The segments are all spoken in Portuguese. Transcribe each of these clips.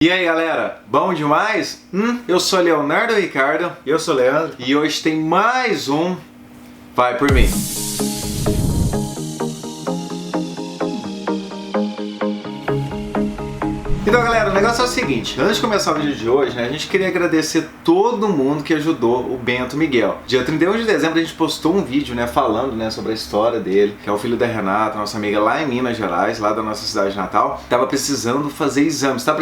E aí galera, bom demais? Eu sou Leonardo Ricardo. Eu sou Leandro. E hoje tem mais um Vai Por Mim. Então galera, o negócio é o seguinte, antes de começar o vídeo de hoje, a gente queria agradecer todo mundo que ajudou o Bento Miguel. Dia 31 de dezembro a gente postou um vídeo, falando, sobre a história dele, que é o filho da Renata, nossa amiga lá em Minas Gerais, lá da nossa cidade natal. Tava precisando fazer exames, tá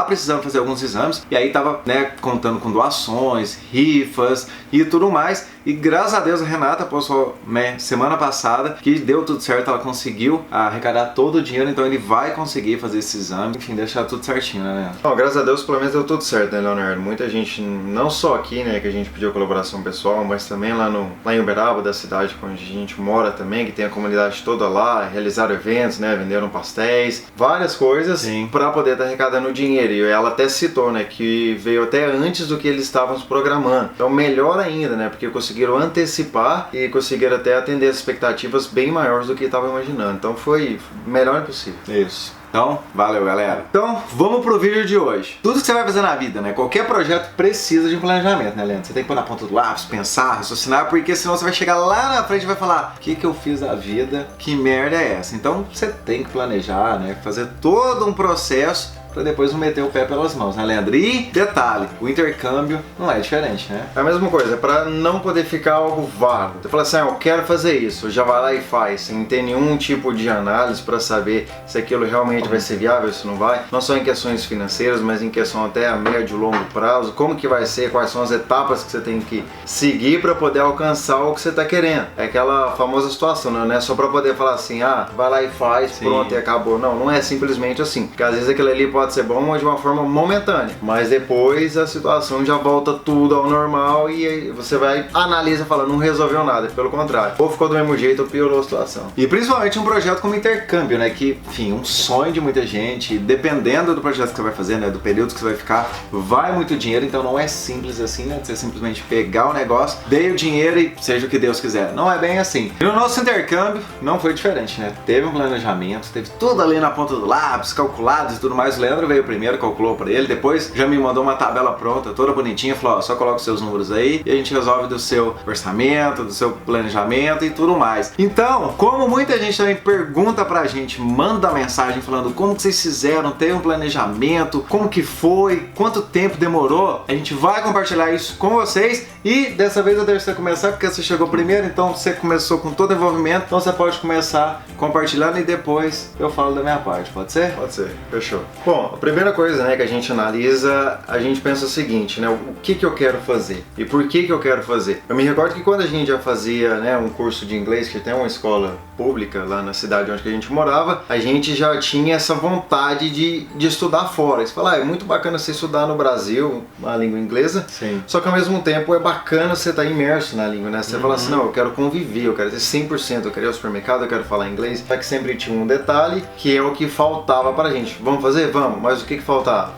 precisando fazer alguns exames, e aí tava, contando com doações, rifas e tudo mais. E graças a Deus a Renata postou, semana passada, que deu tudo certo, ela conseguiu arrecadar todo o dinheiro, então ele vai conseguir fazer esse exame, enfim, deixar tudo certinho, né, Leandro? Bom, graças a Deus pelo menos deu tudo certo, né, Leonardo? Muita gente, não só aqui, que a gente pediu colaboração pessoal, mas também lá em Uberaba, da cidade onde a gente mora também, que tem a comunidade toda lá, realizaram eventos, venderam pastéis, várias coisas para poder estar arrecadando dinheiro. E ela até citou, que veio até antes do que eles estavam se programando. Então melhor ainda, porque conseguiram antecipar e conseguiram até atender as expectativas bem maiores do que estavam imaginando. Então foi melhor possível. Isso. Então, valeu galera. Então, vamos pro vídeo de hoje. Tudo que você vai fazer na vida, qualquer projeto precisa de um planejamento, Leandro? Você tem que pôr na ponta do lápis, pensar, raciocinar, porque senão você vai chegar lá na frente e vai falar: o que eu fiz da vida? Que merda é essa? Então, você tem que planejar, fazer todo um processo pra depois não meter o pé pelas mãos, Leandro? E detalhe, o intercâmbio não é diferente, É a mesma coisa, é pra não poder ficar algo vago. Você fala assim, eu quero fazer isso, já vai lá e faz, sem ter nenhum tipo de análise pra saber se aquilo realmente vai ser viável, se não vai. Não só em questões financeiras, mas em questão até a médio e longo prazo, como que vai ser, quais são as etapas que você tem que seguir pra poder alcançar o que você tá querendo. É aquela famosa situação, não é só pra poder falar assim, vai lá e faz, pronto, e acabou. Não é simplesmente assim, porque às vezes aquilo ali pode ser bom de uma forma momentânea, mas depois a situação já volta tudo ao normal e aí você vai, analisa e fala, não resolveu nada, pelo contrário, ou ficou do mesmo jeito ou piorou a situação. E principalmente um projeto como intercâmbio, que, enfim, um sonho de muita gente, dependendo do projeto que você vai fazer, do período que você vai ficar, vai muito dinheiro, então não é simples assim, de você simplesmente pegar o negócio, dei o dinheiro e seja o que Deus quiser. Não é bem assim. E no nosso intercâmbio não foi diferente, Teve um planejamento, teve tudo ali na ponta do lápis, calculados e tudo mais. O Leandro veio primeiro, calculou para ele, depois já me mandou uma tabela pronta, toda bonitinha, falou, só coloca os seus números aí e a gente resolve do seu orçamento, do seu planejamento e tudo mais. Então, como muita gente também pergunta pra gente, manda mensagem falando como que vocês fizeram, teve um planejamento, como que foi, quanto tempo demorou, a gente vai compartilhar isso com vocês e dessa vez eu deixo você começar porque você chegou primeiro, então você começou com todo o envolvimento, então você pode começar compartilhando e depois eu falo da minha parte, pode ser? Pode ser, fechou. Bom, a primeira coisa que a gente analisa, a gente pensa o seguinte, o que eu quero fazer e por que eu quero fazer. Eu me recordo que quando a gente já fazia um curso de inglês, que tem uma escola pública lá na cidade onde a gente morava, a gente já tinha essa vontade de estudar fora. Você fala, é muito bacana você estudar no Brasil a língua inglesa, só que ao mesmo tempo é bacana você estar imerso na língua, Você fala assim, não, eu quero conviver, eu quero ter 100%, eu quero ir ao supermercado, eu quero falar inglês. Só que sempre tinha um detalhe, que é o que faltava pra gente. Vamos fazer? Vamos, mas o que faltava?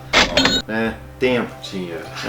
Tempo.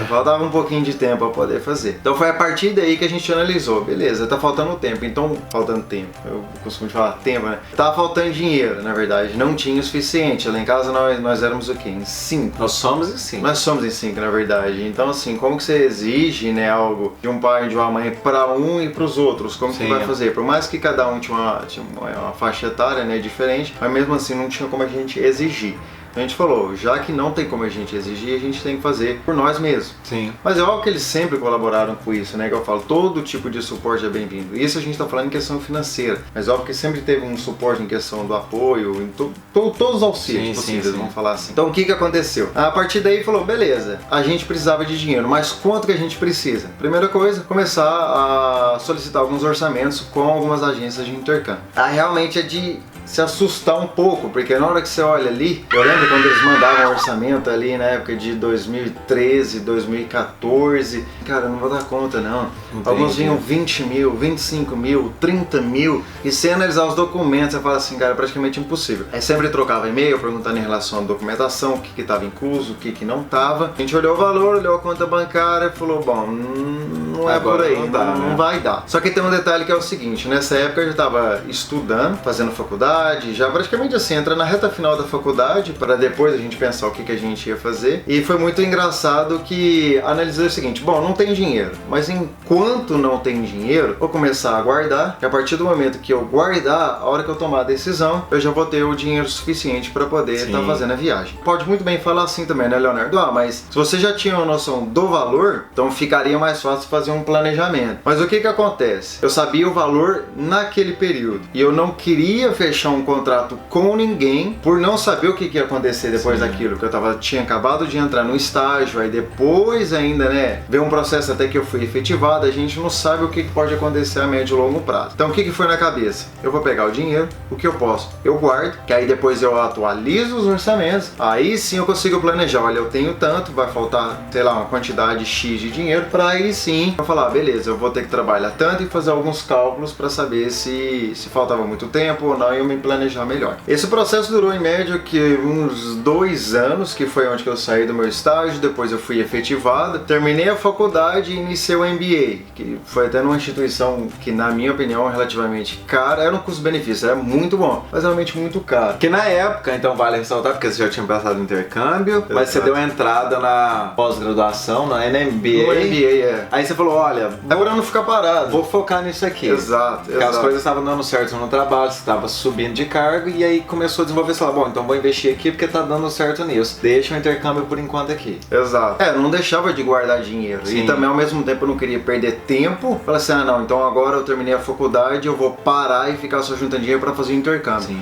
Faltava um pouquinho de tempo para poder fazer. Então foi a partir daí que a gente analisou. Beleza, tá faltando tempo. Então, faltando tempo. Eu costumo falar tempo, Tá faltando dinheiro, na verdade. Não tinha o suficiente. Lá em casa nós éramos o quê? Em 5. Nós somos em 5. Nós somos em 5, na verdade. Então, assim, como que você exige, algo de um pai e de uma mãe para um e para os outros? Como que vai fazer? Por mais que cada um tinha uma faixa etária, diferente, mas mesmo assim não tinha como a gente exigir. A gente falou, já que não tem como a gente exigir, a gente tem que fazer por nós mesmos. Mas é óbvio que eles sempre colaboraram com isso, que eu falo, todo tipo de suporte é bem-vindo. Isso a gente está falando em questão financeira, mas óbvio que sempre teve um suporte em questão do apoio, em todos os auxílios possíveis, vamos falar assim. Então o que aconteceu? A partir daí falou, beleza, a gente precisava de dinheiro, mas quanto que a gente precisa? Primeira coisa, começar a solicitar alguns orçamentos com algumas agências de intercâmbio. Realmente é de se assustar um pouco, porque na hora que você olha ali, eu lembro quando eles mandavam orçamento ali na época de 2013, 2014, cara, eu não vou dar conta não. Alguns vinham 20 mil, 25 mil, 30 mil, e sem analisar os documentos, você fala assim, cara, é praticamente impossível. Aí sempre trocava e-mail perguntando em relação à documentação, o que estava incluso, o que não estava. A gente olhou o valor, olhou a conta bancária e falou, bom, não é por aí, não vai dar. Só que tem um detalhe que é o seguinte, nessa época eu já estava estudando, fazendo faculdade, faculdade, já praticamente assim, entra na reta final da faculdade, para depois a gente pensar o que a gente ia fazer. E foi muito engraçado que analisei o seguinte: bom, não tem dinheiro, mas enquanto não tem dinheiro, vou começar a guardar, que a partir do momento que eu guardar, a hora que eu tomar a decisão, eu já vou ter o dinheiro suficiente para poder estar fazendo a viagem. Pode muito bem falar assim também, né, Leonardo? Ah, mas se você já tinha uma noção do valor, então ficaria mais fácil fazer um planejamento. Mas o que acontece? Eu sabia o valor naquele período e eu não queria fechar um contrato com ninguém por não saber o que ia acontecer depois daquilo, que eu tinha acabado de entrar no estágio, aí depois ainda, né, veio um processo até que eu fui efetivado, a gente não sabe o que pode acontecer a médio e longo prazo. Então o que foi na cabeça? Eu vou pegar o dinheiro, o que eu posso, eu guardo, que aí depois eu atualizo os orçamentos, aí sim eu consigo planejar, olha, eu tenho tanto, vai faltar, sei lá, uma quantidade X de dinheiro, para aí sim eu falar, beleza, eu vou ter que trabalhar tanto e fazer alguns cálculos para saber se faltava muito tempo ou não e eu me planejar melhor. Esse processo durou em média que uns 2 anos, que foi onde que eu saí do meu estágio, depois eu fui efetivado, terminei a faculdade e iniciei o MBA, que foi até numa instituição que, na minha opinião, relativamente cara, era um custo-benefício, era muito bom, mas realmente muito caro. Que na época, então vale ressaltar, porque você já tinha passado no intercâmbio, mas você deu a entrada na pós-graduação, na MBA. No MBA, Aí você falou, olha, agora eu não ficar parado, vou focar nisso aqui. Exato. Porque as coisas estavam dando certo no trabalho, você estava subindo de cargo e aí começou a desenvolver, sei lá, bom, então vou investir aqui porque tá dando certo nisso. Deixa o intercâmbio por enquanto aqui. Exato. Eu não deixava de guardar dinheiro. Sim. E também ao mesmo tempo eu não queria perder tempo. Falei assim, não, então agora eu terminei a faculdade, eu vou parar e ficar só juntando dinheiro para fazer o intercâmbio. Sim.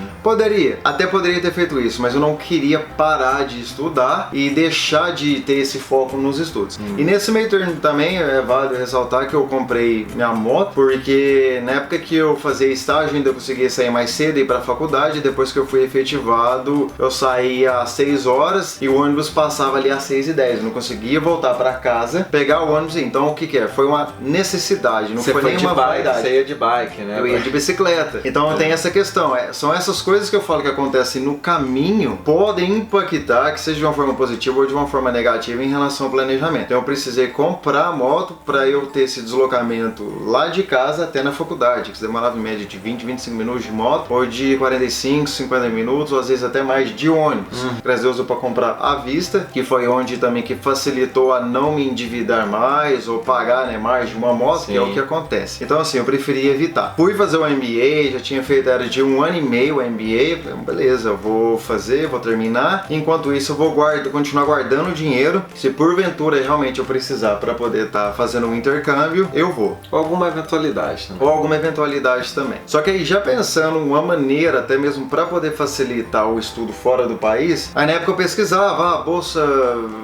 Até poderia ter feito isso, mas eu não queria parar de estudar e deixar de ter esse foco nos estudos. E nesse meio termo também é válido ressaltar que eu comprei minha moto, porque na época que eu fazia estágio ainda eu conseguia sair mais cedo e ir pra faculdade. Depois que eu fui efetivado, eu saía às 6 horas e o ônibus passava ali às 6h10. Eu não conseguia voltar pra casa, pegar o ônibus. Então o que é? Foi uma necessidade, não foi nenhuma vaidade. Você ia de bike, né? Eu ia de bicicleta. Então tem essa questão, são essas coisas que eu falo que acontecem no caminho, podem impactar, que seja de uma forma positiva ou de uma forma negativa em relação ao planejamento. Então eu precisei comprar a moto para eu ter esse deslocamento lá de casa até na faculdade, que demorava em média de 20, 25 minutos de moto, ou de 45, 50 minutos, ou às vezes até mais de ônibus. Graças a Deus eu para comprar à vista, que foi onde também que facilitou a não me endividar mais ou pagar, né, mais de uma moto, que é o que acontece. Então assim, eu preferi evitar. Fui fazer o MBA, já tinha feito, era de 1 ano e meio o MBA, falei, beleza, eu vou fazer, vou terminar. Enquanto isso eu vou continuar guardando dinheiro, se porventura realmente eu precisar para poder estar fazendo um intercâmbio, eu vou. Ou alguma eventualidade também. Ou alguma eventualidade também. Só que aí já pensando uma maneira, até mesmo para poder facilitar o estudo fora do país, aí na época eu pesquisava, bolsa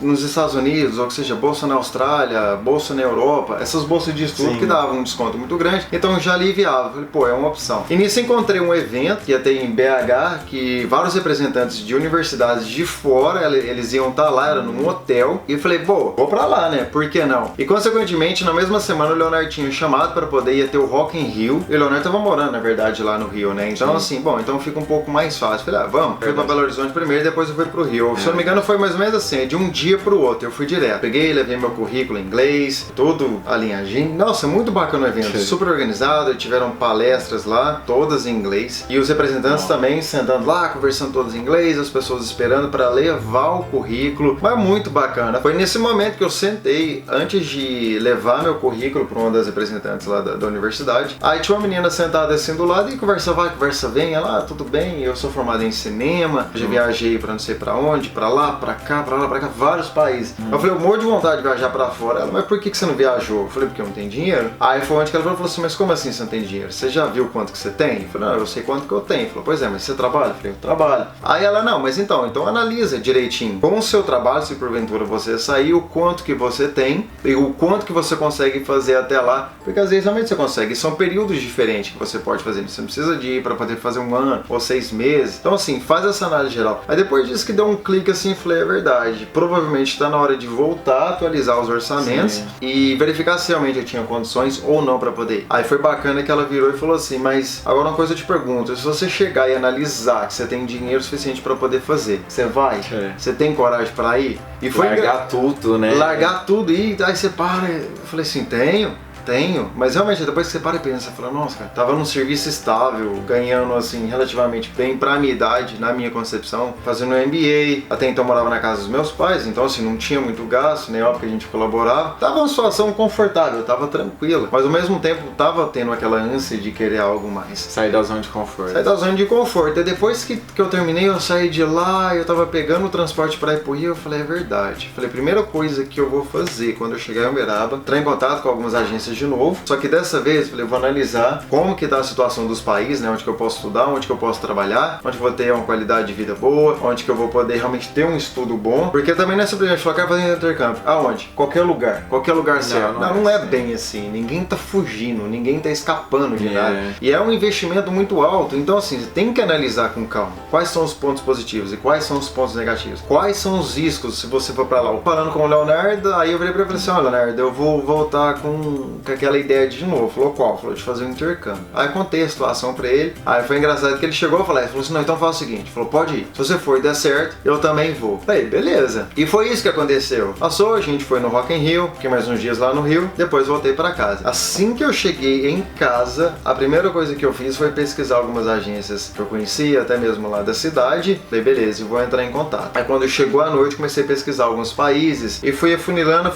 nos Estados Unidos, ou que seja, bolsa na Austrália, bolsa na Europa, essas bolsas de estudo que davam um desconto muito grande, então eu já aliviava, falei, pô, é uma opção. E nisso encontrei um evento que ia ter em BH, que vários representantes de universidades de fora, eles iam estar lá, era num hotel, e eu falei, pô, vou pra lá, né, por que não? E consequentemente, na mesma semana o Leonardo tinha chamado para poder ir ter o Rock in Rio, e o Leonardo tava morando, na verdade, lá no Rio, né, então assim, bom, então fica um pouco mais fácil. Falei, vamos, fui pra Belo Horizonte primeiro, depois eu fui pro Rio. Se eu não me engano foi mais ou menos assim, de um dia pro outro, eu fui direto. Peguei, levei meu currículo em inglês, todo alinhadinho. Nossa, muito bacana o evento, super organizado, tiveram palestras lá, todas em inglês. E os representantes também sentando lá, conversando todos em inglês, as pessoas esperando para levar o currículo. Mas muito bacana. Foi nesse momento que eu sentei, antes de levar meu currículo para uma das representantes lá da universidade. Aí tinha uma menina sentada assim do lado e conversa vai, conversa vem. Ela, tudo bem, eu sou formado em cinema, já viajei para não sei para onde, para lá, para cá, para lá, para cá, vários países. Eu falei, eu morro de vontade de viajar para fora. Ela, mas por que você não viajou? Eu falei, porque eu não tenho dinheiro. Aí foi onde que ela falou assim, mas como assim você não tem dinheiro? Você já viu quanto que você tem? Eu falei, não, eu sei quanto que eu tenho. Ela falou, pois é, mas você trabalha? Eu falei, eu trabalho. Aí ela, não, mas então analisa direitinho com o seu trabalho, se porventura você sair, o quanto que você tem e o quanto que você consegue fazer até lá, porque às vezes realmente você consegue, são períodos diferentes que você pode fazer, você não precisa de ir para poder fazer 1 ano ou 6 meses, então assim, faz essa análise geral. Aí depois disso que deu um clique assim, falei, é verdade, provavelmente está na hora de voltar a atualizar os orçamentos e verificar se realmente eu tinha condições ou não para poder ir. Aí foi bacana que ela virou e falou assim, mas agora uma coisa eu te pergunto, se você chegar e analisar que você tem dinheiro suficiente para poder fazer, você vai? Você tem coragem para ir? E foi largar tudo, né? Largar tudo e aí você para, eu falei assim, tenho, tenho, mas realmente depois que você para e pensa, você fala, nossa, cara, tava num serviço estável, ganhando assim, relativamente bem pra minha idade, na minha concepção, fazendo MBA, até então morava na casa dos meus pais, então assim, não tinha muito gasto, nem óbvio que a gente colaborava, tava uma situação confortável, tava tranquila, mas ao mesmo tempo tava tendo aquela ânsia de querer algo mais. Sair da zona de conforto. Sair da zona de conforto, e depois que eu terminei, eu saí de lá, eu tava pegando o transporte pra ir pro Rio, eu falei, é verdade, falei, primeira coisa que eu vou fazer quando eu chegar em Uberaba, entrar em contato com algumas agências de novo, só que dessa vez, eu falei, eu vou analisar como que tá a situação dos países, né, onde que eu posso estudar, onde que eu posso trabalhar, onde eu vou ter uma qualidade de vida boa, onde que eu vou poder realmente ter um estudo bom, porque também não é simplesmente falar, quero fazer intercâmbio. Aonde? Qualquer lugar certo. Não é bem assim, ninguém tá fugindo, ninguém tá escapando de nada, e é um investimento muito alto, então assim, você tem que analisar com calma, quais são os pontos positivos e quais são os pontos negativos, quais são os riscos se você for pra lá. Falando com o Leonardo, aí eu virei pra ele e falei assim, ó, Leonardo, eu vou voltar com aquela ideia de novo. Falou, qual? Falou, de fazer um intercâmbio. Aí contei a situação pra ele, aí foi engraçado que ele chegou e falou assim, não, então faz o seguinte, falou, pode ir, se você for e der certo, eu também vou. Falei, beleza. E foi isso que aconteceu. Passou, a gente foi no Rock in Rio, fiquei mais uns dias lá no Rio, depois voltei pra casa. Assim que eu cheguei em casa, a primeira coisa que eu fiz foi pesquisar algumas agências que eu conhecia, até mesmo lá da cidade. Falei, beleza, eu vou entrar em contato. Aí quando chegou a noite, comecei a pesquisar alguns países e fui afunilando,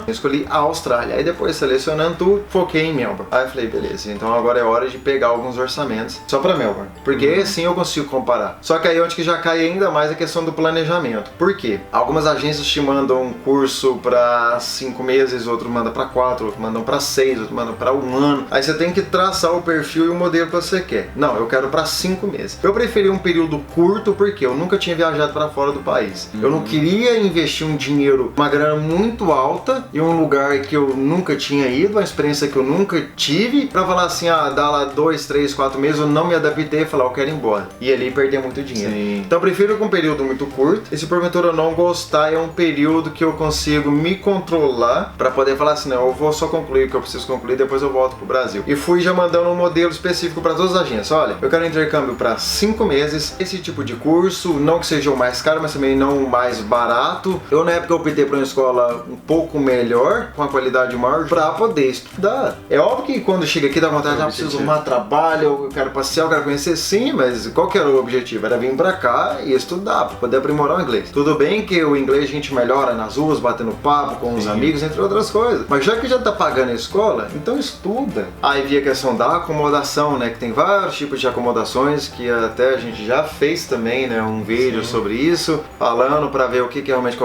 escolhi a Austrália. Aí depois, selecionando tudo, foquei em Melbourne. Aí eu falei, beleza, então agora é hora de pegar alguns orçamentos só pra Melbourne, porque assim eu consigo comparar. Só que aí onde que já cai ainda mais a questão do planejamento. Por quê? Algumas agências te mandam um curso pra 5 meses, outro manda pra 4, outro mandam pra 6, outro mandam pra 1 ano. Aí você tem que traçar o perfil e o modelo que você quer. Não, eu quero pra 5 meses. Eu preferi um período curto porque eu nunca tinha viajado pra fora do país. Eu não queria investir um dinheiro, uma grana muito alta em um lugar que eu nunca tinha ido, uma experiência que eu nunca tive, pra falar assim, dá lá 2, 3, 4 meses, eu não me adaptei e falar, eu quero ir embora. E ali perder muito dinheiro. Sim. Então eu prefiro com um período muito curto, e se porventura eu não gostar, é um período que eu consigo me controlar pra poder falar assim, não, eu vou só concluir o que eu preciso concluir, depois eu volto pro Brasil. E fui já mandando um modelo específico pra todas as agências. Olha, eu quero intercâmbio pra 5 meses, esse tipo de curso, não que seja o mais caro, mas também não o mais barato. Eu na época optei por uma escola um pouco melhor, com a qualidade maior, pra poder estudar. É óbvio que quando chega aqui dá vontade, preciso arrumar trabalho, eu quero passear, eu quero conhecer, sim, mas qual que era o objetivo? Era vir pra cá e estudar, pra poder aprimorar o inglês. Tudo bem que o inglês a gente melhora nas ruas, batendo papo com os amigos, entre outras coisas, mas já que já tá pagando a escola, então estuda. Aí via a questão da acomodação, né, que tem vários tipos de acomodações, que até a gente já fez também, né, um vídeo sobre isso, falando pra ver o que realmente,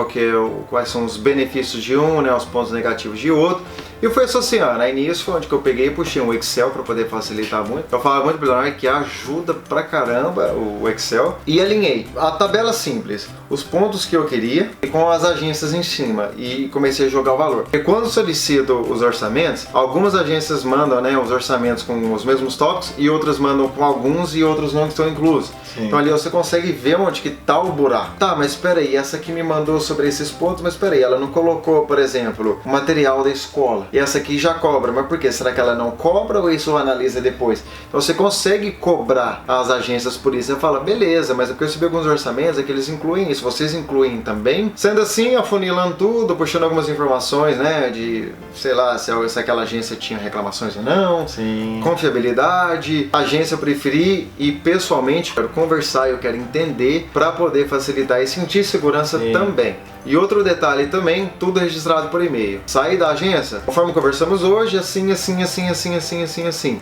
quais são os benefícios de um, né, os pontos negativos de outro. E fui associando. Aí nisso foi onde que eu peguei e puxei um Excel para poder facilitar muito. Eu falava muito pro Leonardo que ajuda pra caramba o Excel. E alinhei a tabela simples, os pontos que eu queria e com as agências em cima. E comecei a jogar o valor. E quando solicito os orçamentos, algumas agências mandam, né, os orçamentos com os mesmos tópicos e outras mandam com alguns e outros não estão inclusos. Sim. Então ali você consegue ver onde que tá o buraco. Tá, mas espera aí, essa aqui me mandou sobre esses pontos, mas espera aí, ela não colocou, por exemplo, o material da escola. E essa aqui já cobra, mas por quê? Será que ela não cobra ou isso analisa depois? Então você consegue cobrar as agências por isso. Você fala, beleza, mas eu percebi alguns orçamentos é que eles incluem isso, vocês incluem também? Sendo assim, afunilando tudo, puxando algumas informações, né, de, sei lá, se aquela agência tinha reclamações ou não. Sim. Confiabilidade, agência eu preferi e pessoalmente quero conversar, eu quero entender para poder facilitar e sentir segurança também. E outro detalhe também, tudo registrado por e-mail. Sair da agência, conforme conversamos hoje, assim.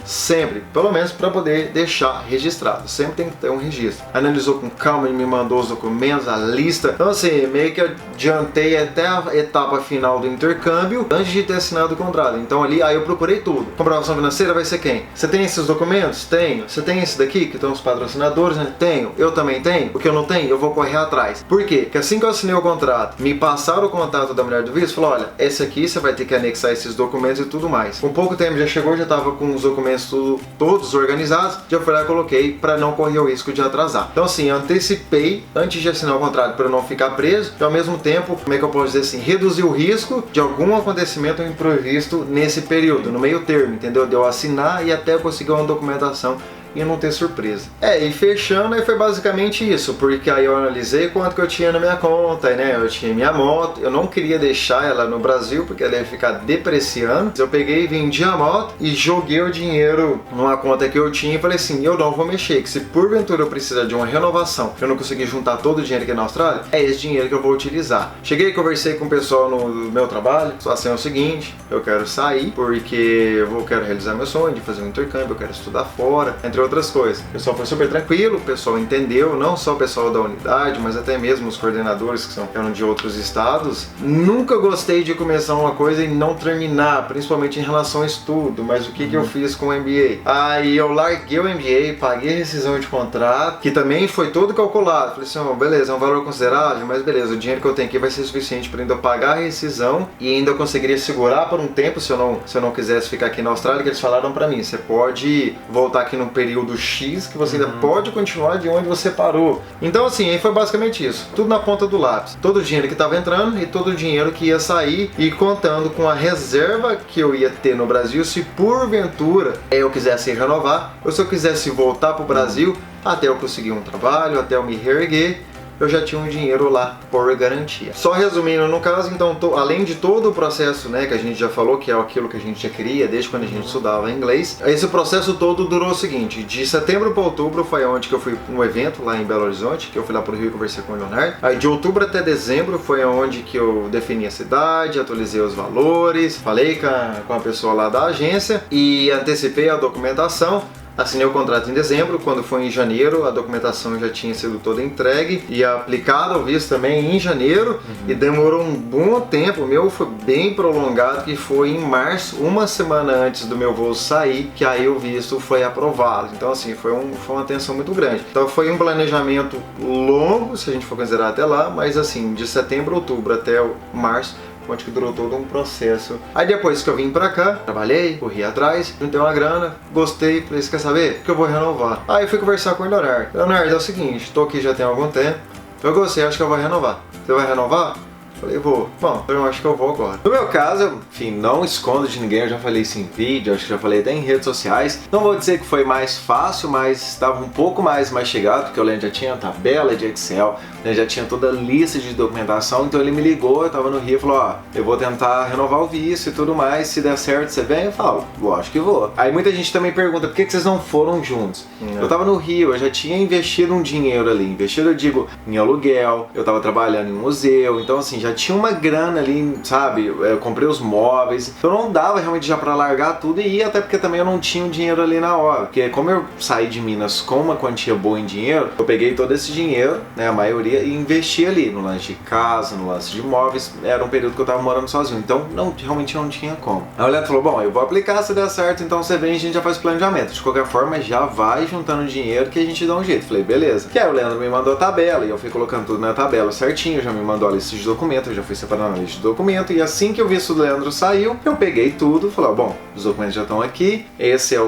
Sempre, pelo menos para poder deixar registrado. Sempre tem que ter um registro. Analisou com calma, ele me mandou os documentos, a lista. Então assim, meio que adiantei até a etapa final do intercâmbio antes de ter assinado o contrato. Então ali, aí eu procurei tudo. Comprovação financeira vai ser quem? Você tem esses documentos? Tenho. Você tem esse daqui, que estão os patrocinadores, né? Tenho. Eu também tenho. O que eu não tenho, eu vou correr atrás. Por quê? Porque assim que eu assinei o contrato, me passaram o contato da mulher do visto, falou, olha, esse aqui você vai ter que anexar esses documentos e tudo mais. Com pouco tempo já chegou, já estava com os documentos todos organizados, já fui lá e coloquei para não correr o risco de atrasar. Então assim, antecipei antes de assinar o contrato para não ficar preso e ao mesmo tempo, como é que eu posso dizer assim, reduzir o risco de algum acontecimento imprevisto nesse período, no meio termo, entendeu? De eu assinar e até conseguir uma documentação e não ter surpresa. E fechando, aí foi basicamente isso, porque aí eu analisei quanto que eu tinha na minha conta, né? Eu tinha minha moto, eu não queria deixar ela no Brasil, porque ela ia ficar depreciando. Eu peguei, vendi a moto e joguei o dinheiro numa conta que eu tinha e falei assim, eu não vou mexer, que se porventura eu precisar de uma renovação, eu não conseguir juntar todo o dinheiro aqui na Austrália, é esse dinheiro que eu vou utilizar. Cheguei e conversei com o pessoal no meu trabalho, só assim é o seguinte, eu quero sair, porque eu quero realizar meu sonho de fazer um intercâmbio, eu quero estudar fora, entre outras coisas. O pessoal foi super tranquilo, o pessoal entendeu, não só o pessoal da unidade, mas até mesmo os coordenadores que eram de outros estados. Nunca gostei de começar uma coisa e não terminar, principalmente em relação ao estudo, mas o que eu fiz com o MBA? Aí eu larguei o MBA, paguei a rescisão de contrato, que também foi todo calculado. Falei assim, beleza, é um valor considerável, mas beleza, o dinheiro que eu tenho aqui vai ser suficiente para ainda pagar a rescisão e ainda eu conseguiria segurar por um tempo se eu não quisesse ficar aqui na Austrália, que eles falaram pra mim, você pode voltar aqui no período X, que você ainda pode continuar de onde você parou. Então assim, aí foi basicamente isso, tudo na ponta do lápis, todo o dinheiro que estava entrando e todo o dinheiro que ia sair, e contando com a reserva que eu ia ter no Brasil, se porventura eu quisesse renovar, ou se eu quisesse voltar pro Brasil, até eu conseguir um trabalho, até eu me reerguer, eu já tinha um dinheiro lá por garantia. Só resumindo no caso, então, além de todo o processo, né, que a gente já falou, que é aquilo que a gente já queria desde quando a gente estudava inglês, esse processo todo durou o seguinte, de setembro para outubro foi onde que eu fui no evento lá em Belo Horizonte, que eu fui lá pro Rio e conversei com o Leonardo. Aí de outubro até dezembro foi onde que eu defini a cidade, atualizei os valores, falei com a pessoa lá da agência e antecipei a documentação. Assinei o contrato em dezembro, quando foi em janeiro a documentação já tinha sido toda entregue e aplicado ao visto também em janeiro, e demorou um bom tempo, o meu foi bem prolongado, que foi em março, uma semana antes do meu voo sair, que aí o visto foi aprovado. Então assim, foi uma tensão muito grande. Então foi um planejamento longo, se a gente for considerar até lá, mas assim, de setembro, outubro até março, onde que durou todo um processo. Aí depois que eu vim pra cá, trabalhei, corri atrás, juntei uma grana, gostei, falei, você quer saber? Que eu vou renovar. Aí eu fui conversar com o Leonardo. Leonardo, é o seguinte, tô aqui já tem algum tempo, eu gostei, acho que eu vou renovar. Você vai renovar? Falei, vou. Bom, eu acho que eu vou agora. No meu caso, enfim, não escondo de ninguém, eu já falei isso em vídeo, acho que já falei até em redes sociais. Não vou dizer que foi mais fácil, mas estava um pouco mais chegado, porque o Leandro já tinha a tabela de Excel, né, já tinha toda a lista de documentação, então ele me ligou, eu tava no Rio e falou, eu vou tentar renovar o visto e tudo mais, se der certo você vem? Eu falo, lógico que vou. Aí muita gente também pergunta, por que vocês não foram juntos? Eu tava no Rio, eu já tinha investido um dinheiro ali, investido eu digo, em aluguel, eu tava trabalhando em um museu, então assim, já tinha uma grana ali, sabe, eu comprei os móveis, então não dava realmente já pra largar tudo e ir, até porque também eu não tinha o dinheiro ali na hora, porque como eu saí de Minas com uma quantia boa em dinheiro, eu peguei todo esse dinheiro, né, a maioria, e investi ali no lance de casa, no lance de móveis, era um período que eu tava morando sozinho, então realmente não tinha como. Aí o Leandro falou, bom, eu vou aplicar, se der certo, então você vem e a gente já faz planejamento, de qualquer forma já vai juntando dinheiro que a gente dá um jeito. Falei, beleza. Que aí o Leandro me mandou a tabela e eu fui colocando tudo na tabela certinho, já me mandou a lista de documentos, eu já fui separando a lista de documentos, e assim que o visto do Leandro saiu, eu peguei tudo, falei, bom, os documentos já estão aqui, esse é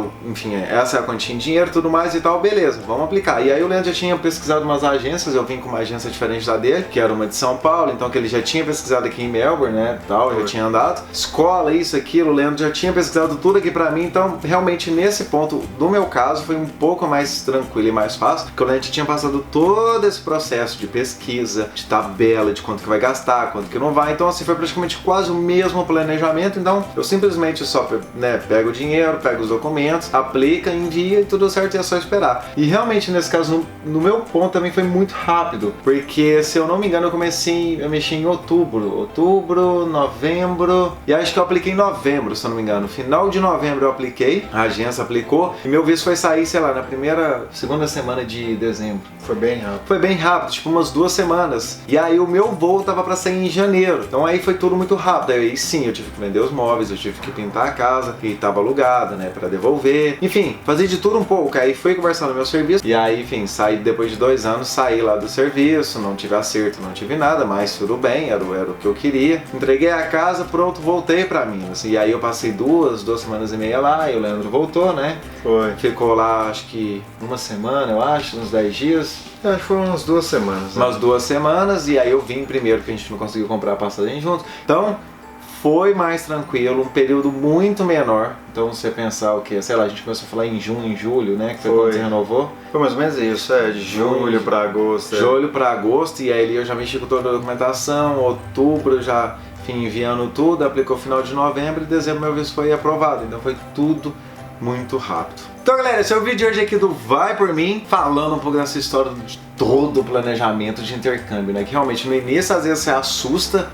essa é a quantia em dinheiro, tudo mais e tal, beleza, vamos aplicar. E aí o Leandro já tinha pesquisado umas agências, eu vim com uma agência diferente da dele, que era uma de São Paulo, então que ele já tinha pesquisado aqui em Melbourne, né, tal, já tinha andado, escola, isso, aquilo, o Leandro já tinha pesquisado tudo aqui pra mim, então realmente nesse ponto, no meu caso, foi um pouco mais tranquilo e mais fácil, porque o Leandro já tinha passado todo esse processo de pesquisa, de tabela, de quanto que vai gastar, quanto que não vai, então assim, foi praticamente quase o mesmo planejamento, então eu simplesmente só, né, pego o dinheiro, pego os documentos, aplica, envia e tudo certo, e é só esperar. E realmente nesse caso, no meu ponto também foi muito rápido, porque se eu não me engano eu mexi em outubro, novembro, e acho que eu apliquei em novembro, se eu não me engano, final de novembro eu apliquei, a agência aplicou, e meu visto foi sair, sei lá, na segunda semana de dezembro. Foi bem rápido. Foi bem rápido, tipo umas 2 semanas. E aí o meu voo tava pra sair em janeiro. Então aí foi tudo muito rápido. Aí sim, eu tive que vender os móveis, eu tive que pintar a casa, que tava alugada, né, pra devolver. Enfim, fazer de tudo um pouco. Aí fui conversar no meu serviço. E aí, enfim, saí depois de 2 anos, saí lá do serviço, não tive acerto, não tive nada, mas tudo bem, era o que eu queria. Entreguei a casa, pronto, voltei pra Minas. E aí eu passei 2 semanas e meia lá, e o Leandro voltou, né? Foi. Ficou lá, acho que uma semana, eu acho, uns 10 dias. Acho que foram umas 2 semanas. Umas 2 semanas, e aí eu vim primeiro, que a gente não conseguiu comprar a passagem junto. Então, foi mais tranquilo, um período muito menor. Então você pensar o que, sei lá, a gente começou a falar em junho, em julho, né? Que foi quando você renovou. Foi mais ou menos isso, de julho para agosto. Julho para agosto, e aí eu já mexi com toda a documentação, outubro já, enfim, enviando tudo, aplicou final de novembro e dezembro meu visto foi aprovado. Então foi tudo muito rápido. Então galera, esse é o vídeo de hoje aqui do Vai Por Mim, falando um pouco dessa história de todo o planejamento de intercâmbio, né? Que realmente no início às vezes você assusta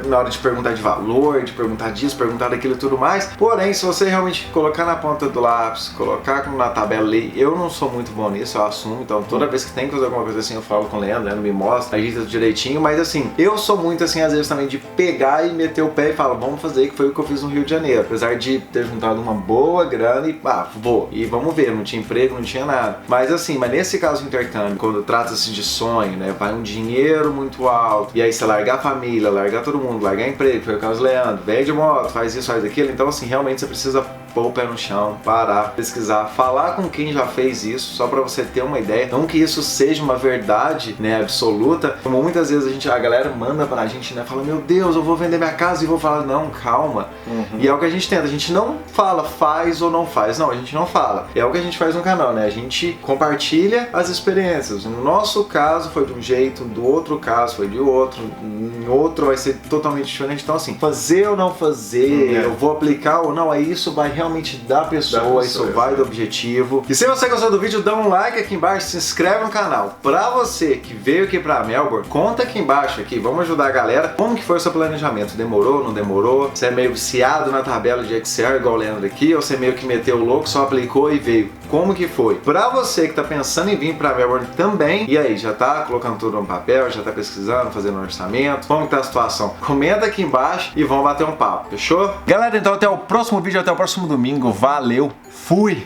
na hora de perguntar de valor, de perguntar disso, perguntar daquilo e tudo mais. Porém, se você realmente colocar na ponta do lápis, colocar como na tabela ali, eu não sou muito bom nisso, eu assumo. Então toda vez que tem que fazer alguma coisa assim, eu falo com o Leandro me mostra, ajeita tudo direitinho. Mas assim, eu sou muito assim, às vezes também de pegar e meter o pé e falar, vamos fazer, que foi o que eu fiz no Rio de Janeiro. Apesar de ter juntado uma boa grana e vou. E vamos ver, não tinha emprego, não tinha nada. Mas assim, nesse caso do intercâmbio, quando trata-se de sonho, né? Vai um dinheiro muito alto, e aí você largar a família, largar todo mundo, largar emprego, foi o caso do Leandro, vende moto, faz isso, faz aquilo. Então assim, realmente você precisa pôr o pé no chão, parar, pesquisar, falar com quem já fez isso, só pra você ter uma ideia. Não que isso seja uma verdade, né, absoluta, como muitas vezes a galera manda pra gente, né, fala, meu Deus, eu vou vender minha casa e vou falar, não, calma. E é o que a gente tenta, a gente não fala faz ou não faz, não, a gente não fala. É o que a gente faz no canal, né, a gente compartilha as experiências. No nosso caso foi de um jeito, do outro caso foi de outro, em outro vai ser totalmente diferente. Então assim, fazer ou não fazer, eu vou aplicar ou não, aí isso vai realmente da pessoa, isso vai do objetivo. E se você gostou do vídeo, dá um like aqui embaixo, se inscreve no canal. Pra você que veio aqui pra Melbourne, conta aqui embaixo aqui, vamos ajudar a galera. Como que foi o seu planejamento? Demorou, não demorou? Você é meio viciado na tabela de Excel igual o Leandro aqui, ou você meio que meteu o louco, só aplicou e veio? Como que foi? Pra você que tá pensando em vir pra Melbourne também, e aí, já tá colocando tudo no papel, já tá pesquisando, fazendo um orçamento, como que tá a situação? Comenta aqui embaixo e vamos bater um papo, fechou? Galera, então até o próximo vídeo, até o próximo domingo, valeu, fui!